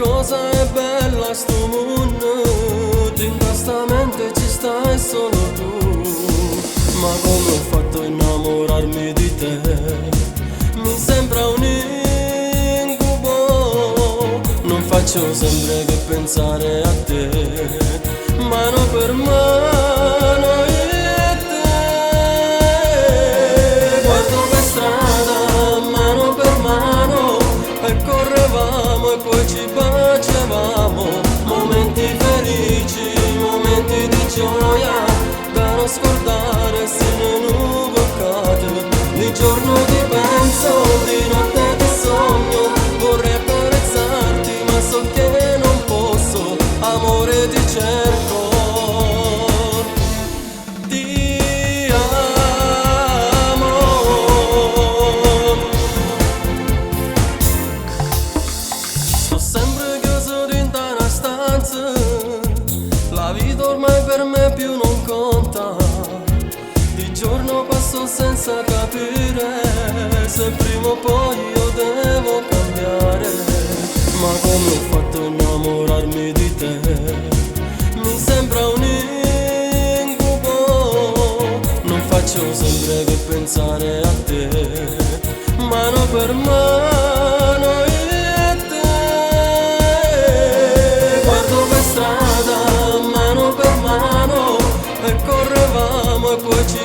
cosa è bella sto mondo, in questa mente ci stai solo tu. Ma come ho fatto a innamorarmi di te? Mi sembra un incubo, non faccio sempre che pensare a te, mano per mano io e te. Guardo per strada, mano per mano, e correvamo e poi ci baciavamo. Momenti felici, momenti di gioia, da non scordare sino inuvocato. Di giorno ti penso, di notte ti sogno, vorrei accarezzarti ma so che non posso. Amore ti cerco, ti amo. Sto sempre chiuso dentro una stanza, la vita ormai per me più non conta. Di giorno passo senza capire se prima o poi io devo cambiare. Ma come ho fatto a innamorarmi di te? Mi sembra un incubo, non faccio sempre che pensare a te, mano per mano io e te. Guardo per strada, mano per mano, e correvamo e poi ci